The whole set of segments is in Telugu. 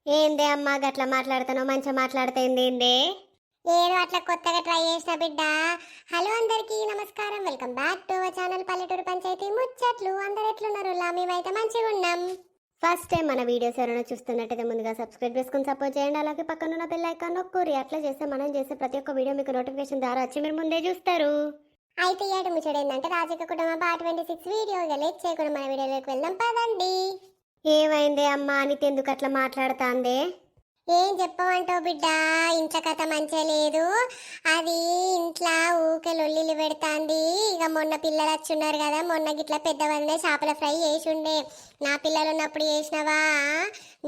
ఏందే అమ్మా గట్లా మాట్లాడుతానో మంచిగా మాట్లాడుతుంది ఏందే? ఏదో అట్లా కొత్తగా ట్రై చేసిన బిడ్డ. హలో అందరికీ నమస్కారం, welcome back to our channel పల్లెటూరు పంచాయతీ ముచ్చట్లు. అందరు ఎట్లున్నారు? మేమైతే మంచిగా ఉన్నాం. ఫస్ట్ టైం మన వీడియోస్ ఎవరైనా చూస్తున్నట్టయితే ముందుగా సబ్స్క్రైబ్ చేసుకుని సపోర్ట్ చేయండి. అలాగే పక్కన ఉన్న బెల్ ఐకాన్ నొక్కురి. అట్లా చేస్తే మనం చేసే ప్రతి ఒక్క వీడియో మీకు నోటిఫికేషన్ ద్వారా వచ్చి మీరు ముందే చూస్తారు. అయితే ఏడు ముచ్చడు ఏంటంటే రాజకీయ కుటుంబం పార్ట్ 26 వీడియో. ఇక లేట్ చేయకుండా మన వీడియోలోకి వెళ్దాం పదండి. ఏమైందే అమ్మా అనిత ఎందుకు అట్లా మాట్లాడుతాందే? ఏం చెప్పమంటావు బిడ్డ, ఇంట్లో కథ మంచిగా లేదు. అది ఇంట్లో ఊకే లొల్లిలు పెడతాంది. ఇక మొన్న పిల్లలు వచ్చున్నారు కదా, మొన్న గిట్లా పెద్దవాళ్ళనే చేపల ఫ్రై చేసి ఉండే. నా పిల్లలు ఉన్నప్పుడు చేసినవా?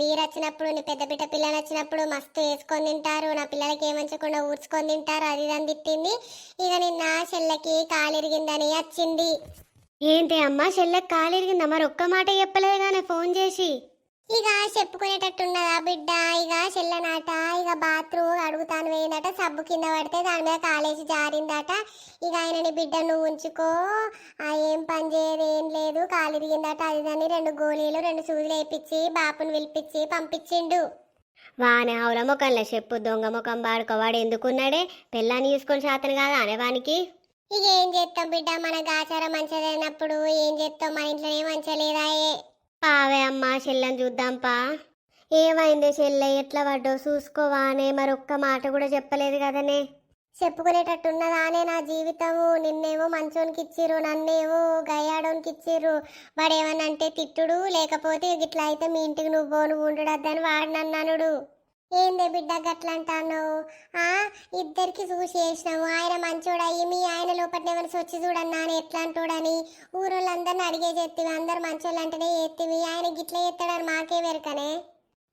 మీరు వచ్చినప్పుడు, నీ పెద్ద బిడ్డ పిల్లలు వచ్చినప్పుడు మస్తు వేసుకొని తింటారు, నా పిల్లలకి ఏమంచకుండా ఊడ్చుకొని తింటారు, అది అని తిట్టింది. ఇక నిన్న చెల్లెకి కాలిరిగిందని వచ్చింది. ఏంటి అమ్మా చెల్లెకి కాలిరిగిందా? మరి ఒక్క మాట చెప్పలేదు కానీ ఫోన్ చేసి. ఇక చెప్పుకునేటట్టున్నదా బిడ్డ? ఇక చెల్లనాట ఇక బాత్రూమ్ అడుగుతాను పోయిందట, సబ్బు కింద పడితే దాని మీద కాలేసి జారిందట. ఇక ఆయనని బిడ్డ నువ్వు ఉంచుకో, ఏం పని చేయదు ఏం లేదు, కాలిరిగిందట. అది దాన్ని 2 గోళీలు 2 సూదులు వేయించి బాపుని పిలిపించి పంపించిండు. వానే ఆవుల ముఖంలో చెప్పు, దొంగ ముఖం వాడుకోవాడు ఎందుకున్నాడే? పెళ్ళాన్ని చూసుకొని శాతం కాదా అనేవానికి? ఇక ఏం చేస్తాం బిడ్డ, మన గాచారం మంచిదైనప్పుడు ఏం చేస్తాం, మన ఇంట్లోనే మంచిగా లేదాయే. పావే అమ్మా చెల్లెని చూద్దాంపా. ఏమైంది చెల్లె, ఎట్లా పడ్డో చూసుకోవానే? మరొక్క మాట కూడా చెప్పలేదు కదనే? చెప్పుకునేటట్టున్నదానే నా జీవితము. నిన్నేమో మంచోనికి ఇచ్చిర్రు, నన్నేమో గయ్యాడోనికి ఇచ్చిర్రు. వాడేమన్నా అంటే తిట్టుడు, లేకపోతే గిట్లా అయితే మీ ఇంటికి నువ్వు ఉండడద్దని వాడు నన్ననుడు. ఏందే బిడ్డ గట్లంటాను? ఇద్దరికి చూసి చేసినాము. ఆయన మంచోడు అయ్యి మీ ఆయన లోపల ఎవరిని వచ్చి చూడన్నా అని ఎట్లా అంటాడని ఊరోళ్ళందరిని అడిగే చేతివి. అందరు మంచోళ్ళు అంటేనే చేతివి, ఆయన గిట్ల చేస్తాడని మాకే వెరకనే.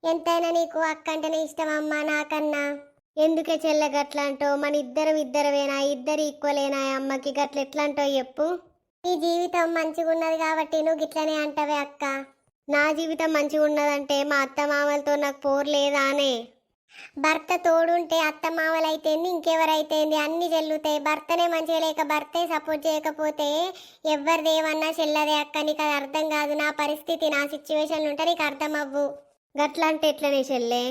ఎంతైనా నీకు అక్క అంటేనే ఇష్టం అమ్మా నాకన్నా. ఎందుకే చెల్లె గట్లా అంటావు? మన ఇద్దరమేనా? ఇద్దరు ఈక్వలేనా? అమ్మకి గట్ల ఎట్లా అంటావు చెప్పు? నీ జీవితం మంచిగా ఉన్నది కాబట్టి నువ్వు గిట్లనే అంటావే అక్క. నా జీవితం మంచిగా ఉన్నదంటే మా అత్త మామలతో నాకు పోరు లేదా అనే? భర్త తోడుంటే అత్త మామలైతేంది ఇంకెవరైతేంది అన్ని చెల్లుతాయి. భర్తనే మంచిగా లేక భర్తే సపోర్ట్ చేయకపోతే ఎవరిదేమన్నా చెల్లదే అక్క. నీకు అది అర్థం కాదు. నా పరిస్థితి, నా సిచ్యువేషన్ ఉంటే నీకు అర్థం అవ్వు. గట్లా అంటే ఎట్లనే చెల్లె?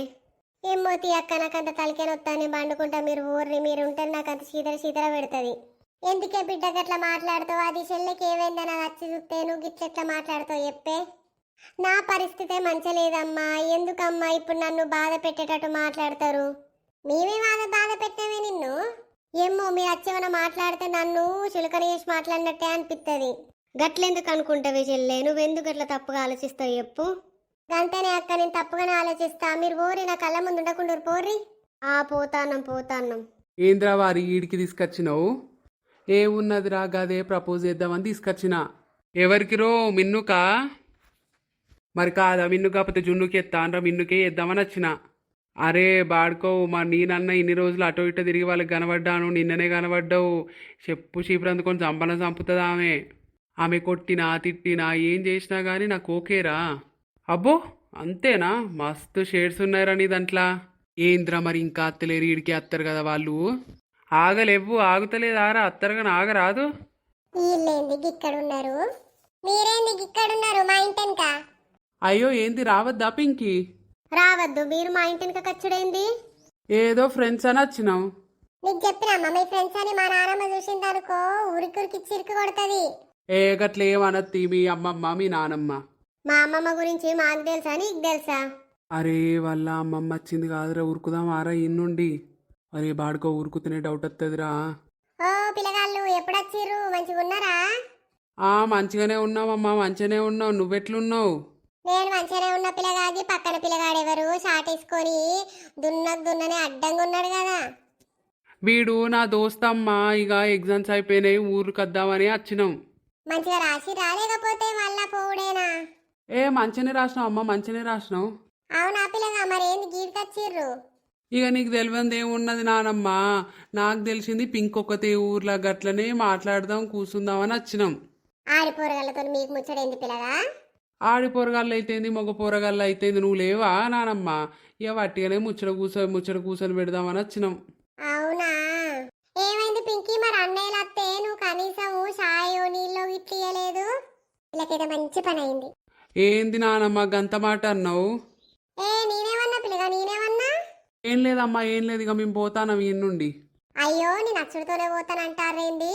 ఏమోతి అక్క, నాకంత తలకేనొత్తాని బండుకుంటా. మీరు ఊర్రి మీరు ఉంటే నాకు అంత శీతల పెడుతుంది. ఎందుకే బిడ్డ గట్లా మాట్లాడుతావు? అది చెల్లెకి ఏమైందని అది వచ్చి చూస్తే నువ్వు గిట్లెట్లా మాట్లాడుతావు చెప్పే? నా పరిస్థితే మంచి లేదమ్మా. ఎందుకమ్మా ఇప్పుడు నన్ను బాధ పెట్టేటట్టు మాట్లాడతారు? మేమే బాధ పెట్టామే నిన్ను. ఏమో మీరు వచ్చేమన్నా మాట్లాడితే నన్ను చులకన చేసి మాట్లాడినట్టే అనిపిస్తుంది. గట్లెందుకు అనుకుంటావే చెల్లె? నువ్వెందుకు అట్లా తప్పుగా ఆలోచిస్తావు చెప్పు? అంతేనే అక్క, నేను తప్పుగానే ఆలోచిస్తా. మీరు పోరి, నా కళ్ళ ముందు ఉండకుండా పోర్రి. పోతాన్నం. ఏంద్రా వారి ఈడికి తీసుకొచ్చినావు? ఏమున్నదిరా, గదే ప్రపోజ్ చేద్దామని తీసుకొచ్చిన. ఎవరికిరో? మిన్నుకా? మరి కాదా, మిన్ను కాకపోతే జున్నుకి ఎత్తానరా, మిన్నుకే వేద్దామని వచ్చిన. అరే బాడుకో, మరి నేనన్నా ఇన్ని రోజులు అటో ఇటో తిరిగి వాళ్ళకి కనబడ్డాను, నిన్ననే కనబడ్డావు. చెప్పు చీపురు అందుకొని చంపుతుంది ఆమె కొట్టినా తిట్టినా ఏం చేసినా కానీ నాకు ఓకేరా. అబ్బో అంతేనా? మస్తు షేడ్స్ ఉన్నాయిరా నీ దాంట్లో. ఏంద్రా మరి ఇంకా అత్తలేరు? ఈడికి అత్తరు కదా వాళ్ళు. ఆగలేవు, ఆగుతలేదారా? అత్తరు కానీ ఆగరాదు. వీళ్ళేంది గిక్కడున్నారు? మీరేంది గిక్కడున్నారు మా ఇంటెనక? అయ్యో ఏంది రావద్దా పింకి? రావద్దు, మీరు మా ఇంటికి ఖర్చుడేంది? ఏదో ఫ్రెండ్స్ అని వచ్చినావు. నీకు చెప్పినమ్మా మీ ఫ్రెండ్స్ అని. మా నాన్నమ్మ చూసిందనుకో ఉరికి చిరుకు కొడుతుంది. ఏ గట్ల ఏమనత్తి మీ అమ్మమ్మ మీ నానమ్మ. మా అమ్మమ్మ గురించి మాకు తెలుసా నీకు తెలుసా? అరే వాళ్ళ అమ్మమ్మ వచ్చింది కాదురా, ఉరుకుదామారా ఇన్నుండి. అరే బాడుకో, ఉరుకుతూనే డౌట్ వస్తుందిరా. ఓ పిల్లగాళ్ళు ఎప్పుడు వచ్చిర్రు? మంచిగా ఉన్నారా? మంచిగానే ఉన్నావమ్మా, మంచిగానే ఉన్నావు. నువ్వెట్లున్నావు? నేను మంచిగానే ఉన్న. పిల్లగాది పక్కన పిల్లగాడెవరు షాటేసుకొని దున్ననే అడ్డంగా ఉన్నాడు కదా. వీడు నా దోస్తమ్మ. ఇక ఎగ్జామ్స్ అయిపోయినాయి, ఊరికి వద్దామని వచ్చినాం. మంచిగా రాసిరా లేకపోతే మళ్ళా పోవుడేనా? మంచిగానే రాసినావు అమ్మ, మంచిగానే రాసినావు. అవునా పిల్లగా? మరి ఏంది గీడికొచ్చిర్రు? ఇక నీకు తెలియంది ఏమున్నది నానమ్మ, నాకు తెలిసింది పింక్ ఒక్కతే ఊర్లో గట్లనే మాట్లాడదాం కూర్చుందామని వచ్చినాం. ఆడి పోరగాళ్ళతో మీకు ముచ్చడేంది పిల్లగా? ఆడి పోరగాళ్ళు అయితేంది, మగ పోరగాళ్ళు అయితేంది, నువ్వు లేవా నానమ్మ? ఇక వట్టిగానే ముచ్చట కూర్చొని పెడదామని వచ్చినాం. అవునా? ఏమైంది పింకీ? మరి అన్నయ్యలు అత్తే నువ్వు కనీసం షాయో నీళ్ళు ఇట్లు ఇయ్యలేదు. ఇలాకేదో మంచి పని అయింది. ఏంది నానమ్మ గంత మాట అన్నావు? నేనేమన్నా ఏం లేదమ్మా ఏం లేదు, ఇక మేము పోతానం ఈ నుండి. అయ్యో నేను అచ్చుడితోనే పోతానంటారేంది?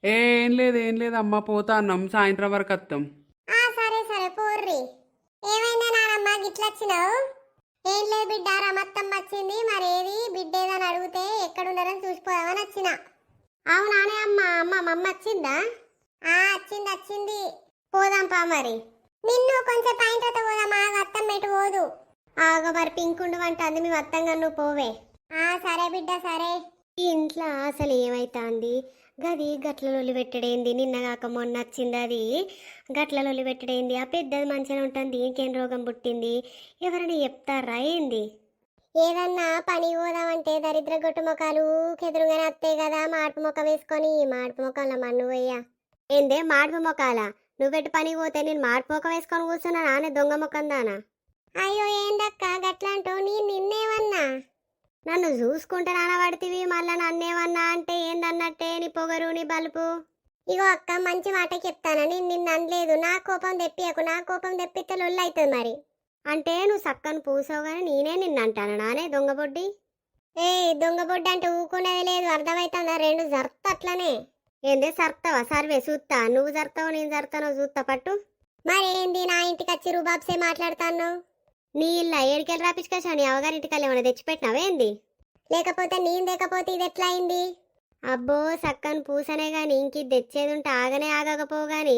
ఏం లేదు ఏం లేదమ్మా, పోతాన్నాం, సాయంత్రం వరకు వస్తాం. సరే సరే పోర్రి. ఏమైందా నానమ్మ గిట్లొచ్చినావు? ఏం లేదు బిడ్డ, రమత్తమ్మ వచ్చింది. మరేది బిడ్డ ఏదని అడిగితే ఎక్కడున్నారని చూసిపోదామని వచ్చిన. అవునానే అమ్మ మమ్మ వచ్చిందా? వచ్చింది వచ్చింది. పోదాంపా మరి. నిన్ను కొంచెం పైన తర్వాత పోదామా? అత్తమ్మ ఎటు పోదు. ఆగ మరి పింక్ ఉండవంటుంది, మేము అత్తంగా నువ్వు పోవే. సరే బిడ్డ సరే. ఈ ఇంట్లో అసలు ఏమైతాంది? గది గట్ల లొల్లి పెట్టడేంది? నిన్నగాక మొన్న వచ్చింది అది గట్ల లొల్లి పెట్టడేంది? ఆ పెద్దది మంచిగా ఉంటుంది, ఇంకేం రోగం పుట్టింది? ఎవరైనా చెప్తారా ఏంది? ఏదన్నా పని పోదామంటే దరిద్ర గొట్టు మొక్కలు కెదురుగానే వస్తాయి కదా, మాడుపు మొక్క వేసుకొని. మాడుపు మొక్కల మన్ను పోయ్యా. ఏందే మాడుపు మొకాల? నువ్వెటు పనికి పోతే నేను మాడుపు మొక్క వేసుకొని కూర్చున్నా నానే దొంగ మొక్కం దానా? అయ్యో ఏందక్క గట్లంటూ నిన్నేమన్నా? నన్ను చూసుకుంటే నానబడితివి, మళ్ళా నన్నేమన్నా అంటే ఏందన్నట్టే నీ పొగరు నీ బలుపు? ఇగో అక్క మంచి మాట చెప్తానని నిన్ను అనలేదు. నా కోపం తెప్పియకు, నా కోపం తెప్పితే లొల్లి అవుతుంది మరి. అంటే నువ్వు సక్కను పూసావు కానీ నేనే నిన్ను అంటాను నానే దొంగబొడ్డి. దొంగ బొడ్డు అంటే ఊకునేది లేదు, అర్థమవుతుందా? రెండు జర్త అట్లనే. ఏందే సర్తావా? సర్వే చూస్తా, నువ్వు జరుతావు నేను జరుతానో చూస్తా పట్టు. మరి ఏంది నా ఇంటికి వచ్చి రూబాబ్సే మాట్లాడతాను? నీ ఇల్లు ఏడికెళ్ళి రాపించుకొచ్చా? నీ అవగారింటికి ఏమైనా తెచ్చిపెట్టినావేంది? లేకపోతే నేను లేకపోతే ఇది ఎట్లా అయింది? అబ్బో సక్కను పూసనే గాని ఇంకి తెచ్చేది ఉంటే ఆగనే ఆగకపోవు గాని.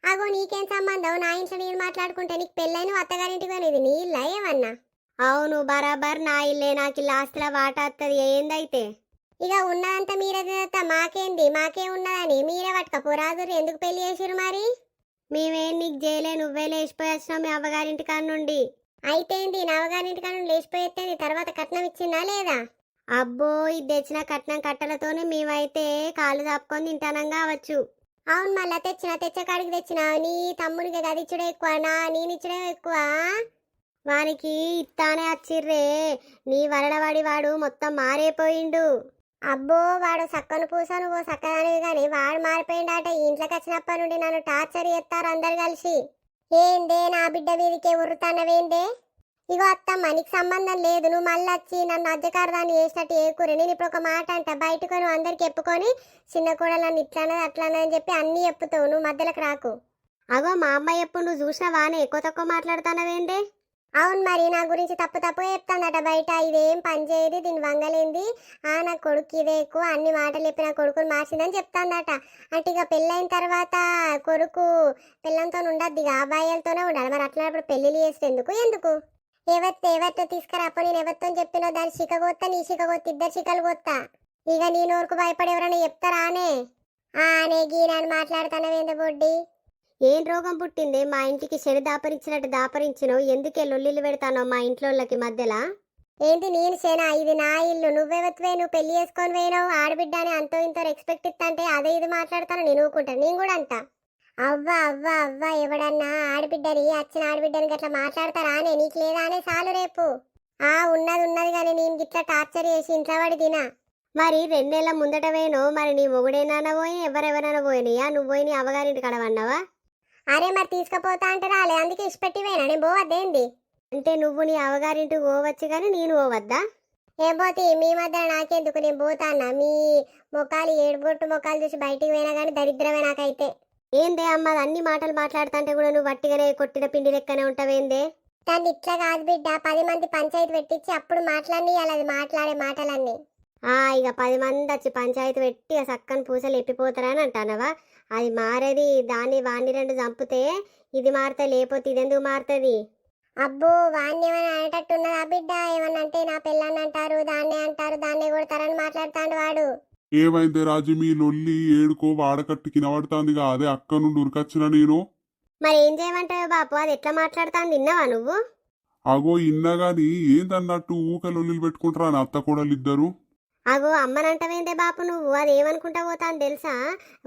అగో నీకేం సంబంధం? నా ఇంట్లో నేను మాట్లాడుకుంటే నీకు పెళ్ళైన అత్తగారింటికి పోయినది నీ ఇల్లా ఏమన్నా? అవును బరాబర్ నా ఇల్లే, నాకు ఇలా ఆస్తిలో వాటా వస్తుంది. ఏందైతే ఇక ఉన్నదంతా మీరే తినేస్తా, మాకేంది? మాకే ఉన్నదని మీరే పట్టుకపోరాదురు. ఎందుకు పెళ్లి చేసిరు మరి? మేమేం నీకు చేయలే, నువ్వే లేచిపోయి వచ్చినావు మీ అవ్వగారింటి కాడ నుండి. అయితేంది నా అవగారింటి కాడ లేచిపోయేది? తర్వాత కట్నం ఇచ్చిందా లేదా? అబ్బో ఇది తెచ్చిన కట్నం కట్టలతోనే మేమైతే కాళ్ళు చాపుకొని తింటానం కావచ్చు. అవును మళ్ళా తెచ్చే కాడికి తెచ్చిన. నీ తమ్మునికి గదిచ్చుడే ఎక్కువ, నేనిచ్చుడే ఎక్కువ. వానికి ఇత్తానే వచ్చిర్రే, నీ వరడవాడి వాడు మొత్తం మారైపోయిండు. అబ్బో వాడు సక్కను పూసా, నువ్వు సక్కదానివి కానీ వాడు మారిపోయిండట. ఇంట్లోకి వచ్చినప్పటి నుండి నన్ను టార్చర్ చేస్తారు అందరు కలిసి. ఏందే నా బిడ్డ వీరికే ఉరుతానవేందే? ఇగో అత్తమ్మ నీకు సంబంధం లేదు, నువ్వు మళ్ళీ వచ్చి నన్ను అజ్జకారదాన్ని చేసినట్టు ఏకూరి. నేను ఇప్పుడు ఒక మాట అంట, బయటకు నువ్వు అందరికి చెప్పుకొని చిన్న కూడా నన్ను ఇట్లానది అట్లానది అని చెప్పి అన్నీ చెప్పుతావు, నువ్వు మధ్యలోకి రాకు. అగో మా అమ్మాయి ఎప్పుడు నువ్వు చూసినా వానే ఎక్కువ తక్కువ మాట్లాడుతానవేందే? అవును మరి నా గురించి తప్పు చెప్తానట బయట. ఇదేం పని చేయదు, దీని వంగలేంది, నా కొడుకు ఇదే ఎక్కువ, అన్ని మాటలు చెప్పి నా కొడుకుని మార్చిందని చెప్తాందట. అంటే ఇక పెళ్ళైన తర్వాత కొడుకు పిల్లలతో ఉండద్దు, ఇక అబ్బాయిలతోనే ఉండాలి. మరి అట్లా పెళ్ళిళ్ళు చేస్తే ఎందుకు ఎవరితో తీసుకురాపో. నేను ఎవరితో చెప్పినో దాని చికగొత్తా, నీ చికగొత్త, ఇద్దరు చికలు కొత్తా. ఇక నీ నోరుకు భయపడి ఎవరైనా చెప్తారానే? నే గీనాన్ని మాట్లాడతానవేంద బొడ్డి? ఏం రోగం పుట్టింది? మా ఇంటికి శని దాపరించినట్టు దాపరించినవు, ఎందుకే లొల్లిలు పెడతానో మా ఇంట్లోళ్ళకి మధ్యలా? ఏంటి నేను సేనా? ఇది నా ఇల్లు, నువ్వెవత్వే? నువ్వు పెళ్లి చేసుకొని పోయినావు, ఆడబిడ్డ అని అంతో ఇంతో రెస్పెక్ట్ ఇస్తా అదే ఇది మాట్లాడతాను నేను ఊరుకుంటాను. నేను కూడా అంట అవ్వ ఎవడన్నా ఆడబిడ్డని వచ్చిన ఆడబిడ్డని గట్లా మాట్లాడతారా అనే? నీకు లేదా అనే? చాలు రేపు. ఉన్నది కానీ నేను గిట్లా టార్చర్ చేసి ఇంట్లో పడి తినా. మరి 2 నెలల ముందట పోయినో, మరి నీ మొగుడేనా పోయి ఎవరెవరైనా పోయినాయా? నువ్వు పోయి నీ అవ్వగారింటి కడవన్నావా? అరే మరి తీసుకుపోతా అంటే రాలే, అందుకే ఇష్టపెట్టి పోయినా. నేను పోవద్దేంది? అంటే నువ్వు నీ అవ్వగారింటికి పోవచ్చు కానీ నేను పోవద్దా? ఏం పోతే మీ మధ్య నాకెందుకు? నేను పోతా అన్న. మీ మొక్కలు ఏడుగొట్టు మొక్కలు చూసి బయటికి పోయినా కానీ దరిద్రమే నాకైతే. ఏందే అమ్మ అన్ని మాటలు మాట్లాడుతుంటే కూడా నువ్వు వట్టిగానే కొట్టిన పిండి లెక్కనే ఉంటావేందే? దాన్ని ఇట్లా కాదు బిడ్డ, 10 మంది పంచాయతీ పెట్టించి అప్పుడు మాట్లాడి అది మాట్లాడే మాటలన్నీ. ఇక 10 మంది వచ్చి పంచాయతీ పెట్టి ఆ సక్కని పూసలు ఎప్పిపోతారని అంటానవా? అది మారేది, దాన్ని వాణ్ణి 2 చంపితే ఇది మారుతా, లేకపోతే ఇది ఎందుకు మారుతుంది? అబ్బో వాణ్ణి ఏమైనా అనేటట్టున్నదా బిడ్డ? ఏమన్నా అంటే నా పిల్లని అంటారు, దాన్నే కొడతారని మాట్లాడుతాడు వాడు. ఏమైంది రాజు మీ లొల్లి? ఏడుకో వాడకట్టు కినబడుతుందిగా, అదే అక్క నుండి ఉరికొచ్చిన నేను. మరి ఏం చేయమంటావు బాపు? అది ఎట్లా మాట్లాడుతాను విన్నావా నువ్వు? అగో ఇన్నా గాని ఏందన్నట్టు ఊక లొల్లిలు పెట్టుకుంటారా నా అత్త కోడలు ఇద్దరు? అగో అమ్మనంటవేందే బాపు నువ్వు? అది ఏమనుకుంటా పోతాను తెలుసా?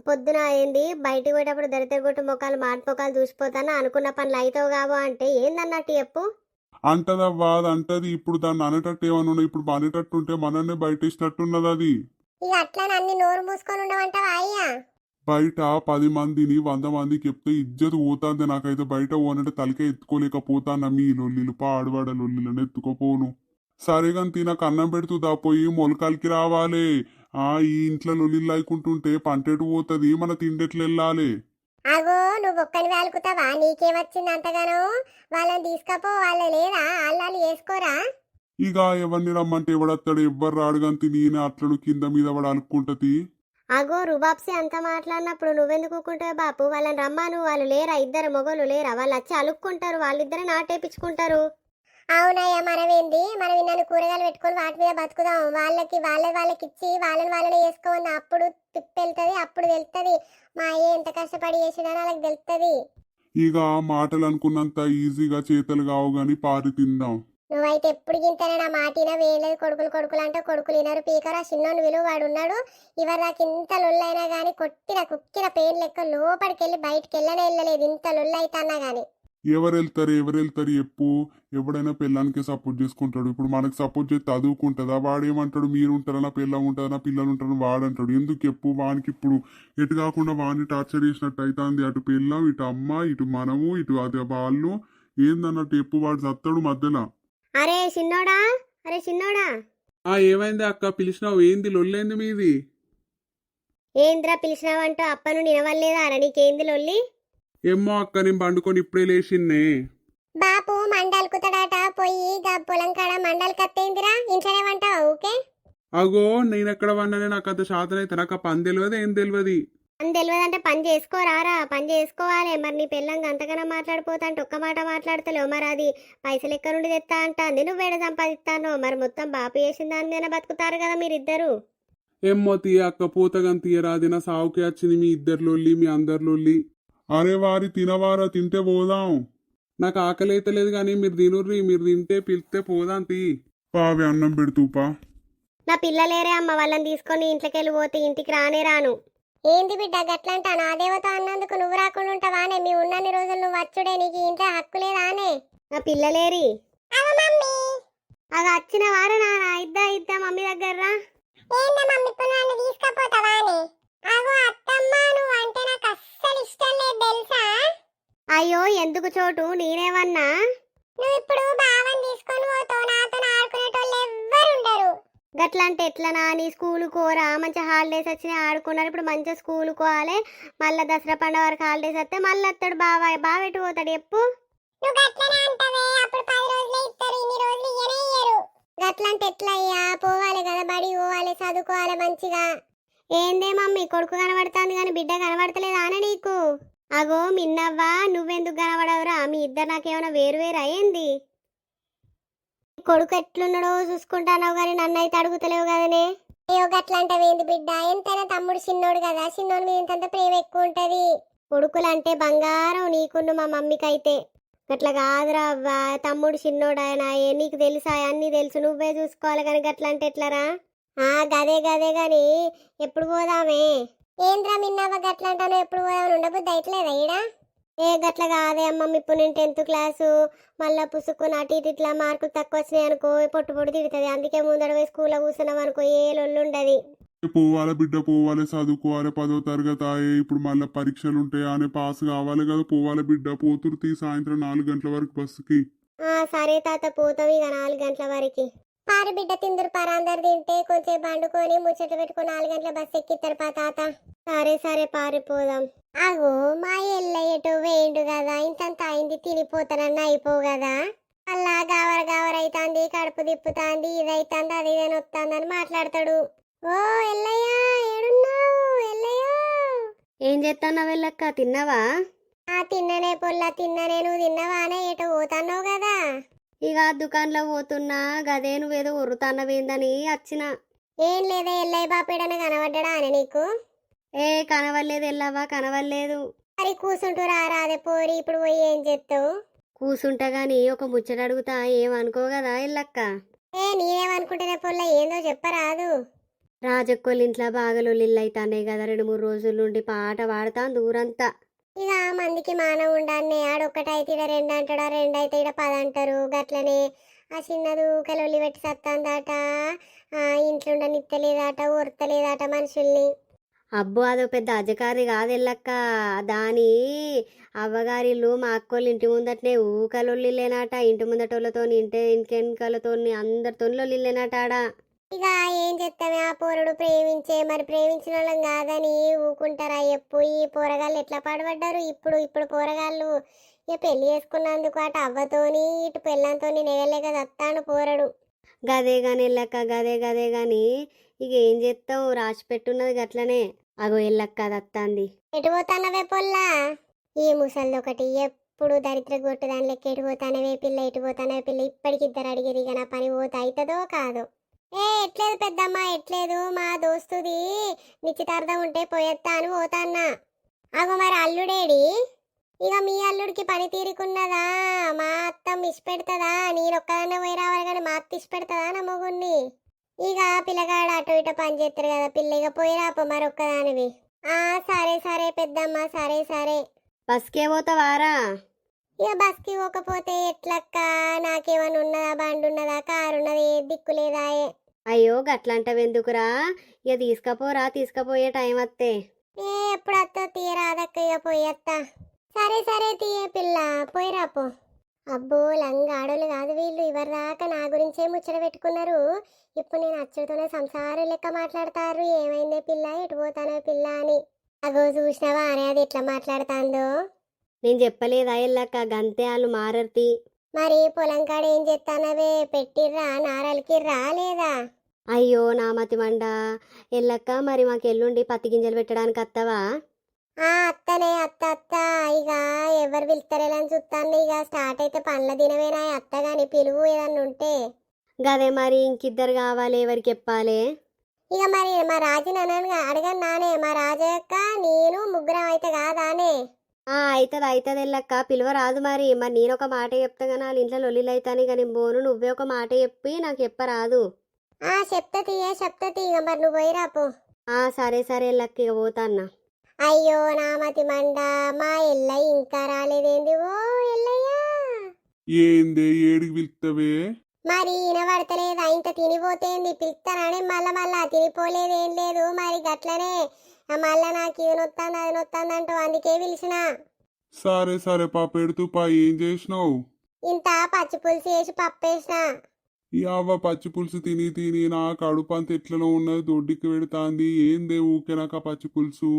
పొద్దున ఏంది బయటికి పోయేటప్పుడు దరిద్రగొట్టు మొక్కలు మాడిపోకాలు చూసిపోతాను, అనుకున్న పనులు అవుతావు కావు అంటే ఏందన్నట్టు చెప్పు. అంటదవ్వా అది అంటది. ఇప్పుడు దాన్ని అనేటట్టు ఏమన్నా ఇప్పుడు అనేటట్టు ఉంటే మనన్నే బయట ఇచ్చినట్టున్నది అది. ఇక అట్లా అన్ని నోరు మూసుకొని ఉండమంటావా అయ్యా? బయట 10 మందిని 100 మందికి చెప్తే ఇజ్జత్ పోతాంది. నాకైతే బయట పోనంటే తలకే ఎత్తుకోలేకపోతాను. మీ లొల్లిలు పాడుబడ లొల్లిలను ఎత్తుకోపోను. సరే కానీ తినక అన్నం పెడుతుందా పోయి మొలకలకి రావాలి. ఈ ఇంట్లో లొల్లిళ్ళు అయికుంటుంటే పంటెటు పోతుంది, మన తిండెట్లు వెళ్ళాలి. అగో నువ్వు ఒక్కని వేలుకుతావా? నీకేమొచ్చింది అంతగానో? వాళ్ళని తీసుకపో, వాళ్ళ లేదా అల్లాలు వేసుకోరా. ఇక ఎవరిని రమ్మంటే ఎవడత్తాడు, ఎవ్వరు రాడు గంతి నేనే అట్లడు కింద మీద వాడు అలుక్కుంటది. అగో రుబాబ్సి అంత మాట్లాడినప్పుడు నువ్వెందుకు ఊకుంటావు బాపు? వాళ్ళని రమ్మాను, వాళ్ళు లేరా? ఇద్దరు మొగలు లేరా? వాళ్ళు వచ్చి అలుక్కుంటారు, వాళ్ళిద్దరే నాటేపించుకుంటారు. అవునయ్యా, మనం నన్ను కూరగాయలు పెట్టుకొని వాటి మీద బతుకుదాం. వాళ్ళకి ఇచ్చి వాళ్ళని వేసుకోమని అప్పుడు తిప్పెళ్తుంది, అప్పుడు తెలుస్తుంది మా అయ్య ఎంత కష్టపడి చేసిడని వాళ్ళకి తెలుస్తుంది. ఇక మాటలు అనుకున్నంత ఈజీగా చేతలు కావు గాని పారి తిందాం. నువ్వైతే ఎప్పుడు గింతనే నా మాటిన వేయలేదు. కొడుకులు అంటే కొడుకులు వినరు. పీకరా చిన్నోని విలువ వాడు ఉన్నాడు. ఇవరి నాకు ఇంత లొల్లైనా గానీ కుక్కిన పెయిన్ లెక్క లోపలికి వెళ్ళి బయటికి వెళ్ళలేదు. ఇంత లొల్లు అయితేనా గానీ. ఎవరు వెళ్తారు చెప్పు. ఎవడైనా పిల్లానికి సపోర్ట్ చేసుకుంటాడు. ఇప్పుడు మనకు సపోర్ట్ చేస్తే చదువుకుంటుందా? వాడేమంటాడు, మీరు ఉంటారా, నా పిల్ల ఉంటుందా, నా పిల్లలు ఉంటారని వాడంటాడు. ఎందుకు చెప్పు? వానికి ఇప్పుడు ఎటు కాకుండా వాడిని టార్చర్ చేసినట్టు అవుతుంది. అటు పిల్లం, ఇటు అమ్మ, ఇటు మనము, ఇటు అది వాళ్ళు ఏందన్నట్టు చెప్పు. వాడు చస్తాడు మధ్యలో. అరే చిన్నోడా ఏమైంది అక్క, పిలిచినావు? ఏంది లొల్లేంది మీది? ఏంద్రా పిలిచినావంటూ అప్పను నినవల్లేదా? అర నీకేంది లొల్లి? ఏమో అక్క, నేను పండుకొని ఇప్పుడే లేచిందే. బాపు మండలుకుతాడట, పోయి పొలం కాడ మండలు కత్తేందిరా, ఇంట్లోనే వంటావా ఊకే? అగో నేనెక్కడ వన్నానే, నాకు అంత శాతం అయితే నాకు ఆ పని తెలియదు, ఏం తెలియదు. అని తెలియదంటే పని చేసుకోరారా? పని చేసుకోవాలి. మరి నీ పిల్లంగా అంతగానో మాట్లాడిపోతా అంటే ఒక్క మాట మాట్లాడతలేవు. మరి అది పైసలు ఎక్కడ నుండి తెస్తా అంటాంది, నువ్వేడ సంపాదిస్తానో? మరి మొత్తం బాపు చేసిన దాని మీద బతుకుతారు కదా మీరిద్దరు. ఏమో తీయ అక్క, పూతగని తీయరాది. నా సావుకి వచ్చింది మీ ఇద్దరు లొల్లి, మీ అందరి లొల్లి. అరే వారి తినవారా, తింటే పోదాం. నాకు ఆకలి అయితే లేదు కానీ మీరు తినుర్రి, మీరు తింటే పిలిస్తే పోదాం తీ. పావి అన్నం పెడుతూపా. నా పిల్లలేరే అమ్మ, వాళ్ళని తీసుకొని ఇంట్లోకి వెళ్ళిపోతే ఇంటికి రానే రాను. ఏంది బిడ్డ గట్లంటా? నా దేవత అన్నందుకు నువ్వు రాకుండా ఉంటావానే? మీ ఉన్నన్ని రోజులు నువ్వు వచ్చుడే, నీకు ఇంట్లో హక్కు లేదానే? నా పిల్లలేరి మమ్మీ అది వచ్చిన వారు నాన్న ఇద్దా మమ్మీ దగ్గర. ఏందా మమ్మీ ఇప్పుడు నన్ను తీసుకపోతావానే? అగో అత్తమ్మ, నువ్వు అంటే నాకు అస్సలు ఇష్టం లేదు తెలుసా? అయ్యో ఎందుకు చోటు, నేనేమన్నా? నువ్వు ఇప్పుడు బావని తీసుకొని పోతావు, నాతో ఆడుకునేటోళ్ళు ఎవ్వరు ఉండరు. గట్లంటే ఎట్లనా? నీ స్కూల్ కోరా? మంచి హాలిడేస్ వచ్చినాయి, ఆడుకున్నారు. ఇప్పుడు మంచిగా స్కూల్ కోవాలి. మళ్ళీ దసరా పండుగ వరకు హాలిడేస్ వస్తే మళ్ళీ వస్తాడు బావ ఎటు పోతాడు చెప్పు? నువ్వు గట్లనే అంటావే, అప్పుడు 10 రోజులే ఇస్తారు, ఇన్ని రోజులు ఇయ్యనే ఇయ్యరు. గట్లంటే ఎట్లయ్యా? పోవాలి కదా, బడి పోవాలి, చదువుకోవాలి మంచిగా. ఏందే మమ్మీ, కొడుకు కనబడుతుంది కానీ బిడ్డ కనబడతలేదా అని నీకు? అగో మిన్నవ్వా, నువ్వెందుకు కనబడవురా? మీ ఇద్దరు నాకేమైనా వేరువేరా ఏంది? కొడుకు ఎట్లున్నాడో చూసుకుంటానావు కానీ నన్ను అయితే అడుగుతలేవు కదనే. అయ్యో గట్లంటావేంది బిడ్డ? ఎంతైనా తమ్ముడు చిన్నోడు కదా, చిన్నోడు మీద ఇంతంత ప్రేమ ఎక్కువ ఉంటది. కొడుకులంటే బంగారం నీకున్ను మా మమ్మీకైతే. గట్లా కాదురా అవ్వా, తమ్ముడు చిన్నోడాయన, నీకు తెలుసా? అన్నీ తెలుసు, నువ్వే చూసుకోవాలి కానీ గట్లంటే ఎట్లరా? గదే గాని ఎప్పుడు పోదామే? ఏంద్రా మిన్నవ్వ గట్లంటాను, ఎప్పుడు పోదామని ఉండబుద్ధి అయితలేదా ఈడ? గట్ల కాదే అమ్మమ్మ, ఇప్పుడు నేను 10th క్లాసు, మళ్ళీ పుసుకుని అటు ఇటు ఇట్లా మార్కులు తక్కువ వచ్చినాయి అనుకో పొట్టు తిడుతుంది. అందుకే ముందర పోయి స్కూల్లో కూర్చున్నాం అనుకో ఏ లొల్లు ఉండదు. పోవాలి బిడ్డ, పోవాలి, చదువుకోవాలి. 10వ తరగతి ఆయే, ఇప్పుడు మళ్ళీ పరీక్షలు ఉంటాయి అని పాస్ కావాలి కదా. పోవాలి బిడ్డ, పోతుర్తి సాయంత్రం 4 గంటల వరకు బస్సుకి. సరే తాత, పోతాం ఇక 4 గంటల వరకు. పారి బిడ్డ తిందురు పార, అందరు తింటే కొంచెం బండుకొని ముచ్చట్లు పెట్టుకుని 4 గంటల బస్సు ఎక్కిస్తారు పా తాత. సరే పారిపోదాం. అగో మా ఎల్లయ్యటో వేయండు కదా, ఇంతంత అయింది, తినిపోతానన్నా అయిపోవు కదా. అలా గావర అవుతుంది, కడుపు తిప్పుతాంది, ఇదైతుంది, అది ఇదని వస్తుందని మాట్లాడతాడు. ఓ ఎల్లయ్య, ఏడున్నావు ఎల్లయ్య? ఏం చేస్తాన్నావు వెళ్ళక్క? తిన్నావా? తిన్ననే పొల్ల, తిన్ననే. నువ్వు తిన్నవానే? ఎటో పోతాన్నావు కదా. ఇక దుకాణంలో పోతున్నా గదే, నువ్వేదో ఉరుతాన్నవేందని వచ్చిన. ఏం లేదా, ఎల్లయ్య బాపేడన కనబడ్డా అని నీకు? కనవలేదు ఎల్లవ్వా, కనవలేదు. మరి కూర్చుంటూ రాదే పోరి, ఇప్పుడు పోయి ఏం చేస్తావు? కూసుంటా గాని ఒక ముచ్చట అడుగుతా, ఏమనుకో కదా ఎల్లక్క? నేనేమనుకుంటేనే పొల్ల, ఏందో చెప్పరాదు. రాజక్కోళ్ళ ఇంట్లో బాగా లొల్లిళ్ళు అవుతాయి కదా, 2-3 రోజుల నుండి పాట పాడతాను దూరంతా. ఇక మందికి మానవ ఉండాన్ని, ఆడొక్కటైతే ఇడ 2 అంటాడా, 2 అయితే ఇడ 10 అంటారు. గట్లనే ఆ చిన్నది ఊకలొల్లి పెట్టి సత్తాందాట, ఇంట్లో నిత్తలేదాట, ఒరతలేదాట మనుషుల్ని. అబ్బో అదో పెద్ద అజకారి కాదెల్లక్క. దాని అవ్వగారిల్లు మా అక్కోళ్ళు ఇంటి ముందటనే ఊకలొల్లిలేనాట. ఇంటి ముందటోళ్ళతోని ఇంకెనకాలతోని అందరితో లొల్లిలేనాట ఆడ. ఇక ఏం చెప్తామే, ఆ పోరడు ప్రేమించే మరి ప్రేమించిన వాళ్ళం కాదని ఊకుంటారా ఎప్పు. ఈ పోరగాళ్ళు ఎట్లా పడబడ్డారు ఇప్పుడు ఇప్పుడు పోరగాళ్ళు. ఇక పెళ్లి చేసుకున్నందుకు అటు అవ్వతోని ఇటు పెళ్ళంతోని నెగలేక దత్తాను పోరడు. గదే గాని ఎల్లక్క, గదే గాని ఇక ఏం చేస్తాం, రాసి పెట్టున్నది గట్లనే. అగో ఎల్లక్క దత్తాంది. ఎటు పోతానవే పొల్లా? ఈ ముసలిది ఒకటి ఎప్పుడు దరిద్ర కొట్టు దాని లెక్క ఎటు పోతానవే పిల్ల, ఎటు పోతానవే పిల్ల. ఇప్పటికిద్దరు అడిగిరి ఇక నా పని పోతే అవుతుందో కాదో. ఎట్లేదు పెద్దమ్మ ఎట్లేదు, మా దోస్తుది నిశ్చితార్థం ఉంటే పోయేత్తా అని పోతాన్నా. అగో మరి అల్లుడేడి? ఇక మీ అల్లుడికి పని తీరుకున్నదా? మా అత్త ఇసి పెడతదా? నేనొక్కదాన్నే పోయి రావాలి కానీ మా అత్త ఇసి పెడతదా నా మొగుణ్ణి? ఇక పిల్లగాడు అటు ఇటు పని చేస్తారు కదా పిల్ల, ఇక పోయి రాపో మరి ఒక్కదానివి. సరే సరే పెద్దమ్మ, సరే. బస్కే పోతావారా? ఇక బస్కి పోకపోతే ఎట్లక్క? నాకేమన్నా ఉన్నదా? బండి ఉన్నదా? కారు ఉన్నదా? ఏ దిక్కు లేదాయే. అయ్యో గట్లంటవెందుకురా? ఇక తీసుకపోయే టైం వస్తే. ఎప్పుడు అత్త తీయరాదక్క, ఇక పోయేత్తా. సరే తీయ పిల్ల, పోయి రాపో. అబ్బో లంగా ఆడోళ్ళు కాదు వీళ్ళు, ఇవరి దాకా నా గురించే ముచ్చట పెట్టుకున్నారు. ఇప్పుడు నేను అచ్చుతోనే సంసారం లెక్క మాట్లాడతారు. ఏమైందే పిల్ల, ఎటు పోతానో పిల్ల అని. అగో చూసినావా అనే అది ఎట్లా మాట్లాడుతాందో. నేను చెప్పలేదా ఎల్లక్క, గంతే వాళ్ళు మారర్తి. మరి పొలం కాడ ఏం చేస్తానవే? పెట్టిర్రా నారలికిర్రా లేదా? అయ్యో నా మతి మండ. ఎల్లక్క మరి మాకు ఎల్లుండి పత్తి గింజలు పెట్టడానికి వస్తావా? అత్తనే అత్త. ఇక ఎవరు పిలుస్తారేలని చూస్తాను. ఇక స్టార్ట్ అయితే పనుల దినమేనా అత్త గాని పిలువు ఏదన్నా ఉంటే. గదే మరి ఇంకిద్దరు కావాలి, ఎవరికి చెప్పాలి? ఇక మరి మా రాజు నన్ను అడగను నానే, మా రాజక్క నేను ముగ్గురం అయితే కాదానే? అవుతుంది ఎల్లక్క, పిలువరాదు మరి. నేను ఒక మాట చెప్తా కానీ వాళ్ళ ఇంట్లో లొల్లిలు అవుతాను కానీ బోను నువ్వే ఒక మాట చెప్పి నాకు చెప్పరాదు. చెప్తా ఇక మరి నువ్వు పోయి రాపో. సరే ఎల్లక్క, ఇక పోతాన్నా. అయ్యో నా మతి మండ, మా ఎల్లయ్య ఇంకా రాలేదేంది? ఓ ఎల్లయ్యా, ఏందే ఏడికి పిలుస్తావే? మరి వినబడతలేదు. ఇంత తినిపోతేంది పిలుస్తానని మళ్ళా తినిపోలేదేం లేదు. మరి గట్లనే మళ్ళా నాకు ఇది నొత్తాంది అది నొత్తాంది అంటూ అందుకే పిలిచిన. సరే పాప ఎడుతూ పా, ఏం చేసినావు? ఇంత పచ్చి పులుసు వేసి పప్పేసిన. ఈ అవ్వ పచ్చి పులుసు తిని నా కడుపు అంత ఎట్లలో ఉన్నది, దొడ్డికి పెడతాంది. ఏందే ఊకే నాకు ఆ పచ్చి పులుసు?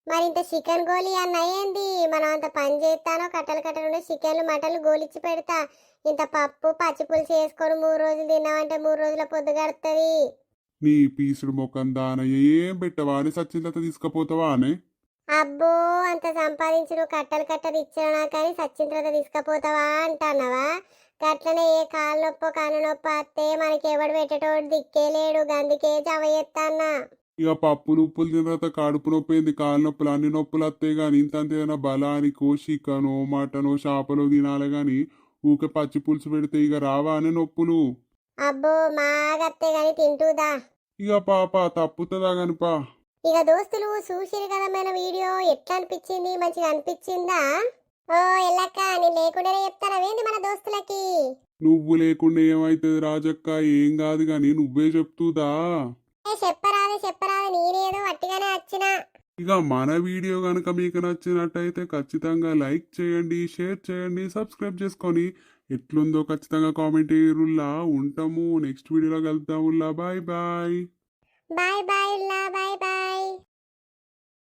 మరి ఇంత చికెన్ గోళీ అన్న ఏంది? మనం అంత పని చేస్తానో కట్టలు ఉండే చికెన్లు మటన్లు గోలిచ్చి పెడతా. ఇంత పప్పు పచ్చి పులుసు వేసుకొని 3 రోజులు తిన్నామంటే 3 రోజుల పొద్దు గడుతుంది. నీ పీసుడు మొక్కం దానయ్య, ఏం పెట్టవా అని సచ్చింత తీసుకపోతావా అనే? అబ్బో అంత సంపాదించి నువ్వు కట్టలు ఇచ్చినా కానీ సచ్చిన తర్వాత తీసుకపోతావా అంటున్నావా? గట్లనే ఏ కాలు నొప్పో కన్ను నొప్పి వస్తే మనకి ఎవడు పెట్టేటోడు దిక్కే లేడు. గందుకే జవ చేస్తాన్నా. ఇక పప్పులు ఉప్పులు తిన్న తర్వాత కడుపు నొప్పింది, కాలు నొప్పులు అన్ని నొప్పులు వస్తాయి. కానీ ఇంత ఏదైనా బలానికో చికెనో మటనో చేపలో తినాలి కానీ ఊకే పచ్చి పులుసు పెడితే ఇక రావా అనే నొప్పులు? అబ్బో మాగత్తే గాని తింటూదా. ఇక పాప తప్పుతుందా కానిపా. ఇక దోస్తులు చూసిరు కదా మన వీడియో, ఎట్లా అనిపించింది? మంచిగా అనిపించిందా? ఓ ఎల్లక్క, నేను లేకుండానే చెప్తానవేంది మన దోస్తులకి? నువ్వు లేకుండా ఏమైతుంది రాజక్క? ఏం కాదు గాని నువ్వే చెప్తుదా. చెప్పరాదు నేనేదో వట్టిగానే వచ్చిన. ఇక మన వీడియో కనుక మీకు నచ్చినట్టయితే ఖచ్చితంగా లైక్ చేయండి, షేర్ చేయండి, సబ్స్క్రైబ్ చేసుకొని ఎట్లుందో ఖచ్చితంగా కామెంట్ చేయరుల్లా. ఉంటాము, నెక్స్ట్ వీడియోలో కలుద్దాముల్లా. బాయ్. Bye bye.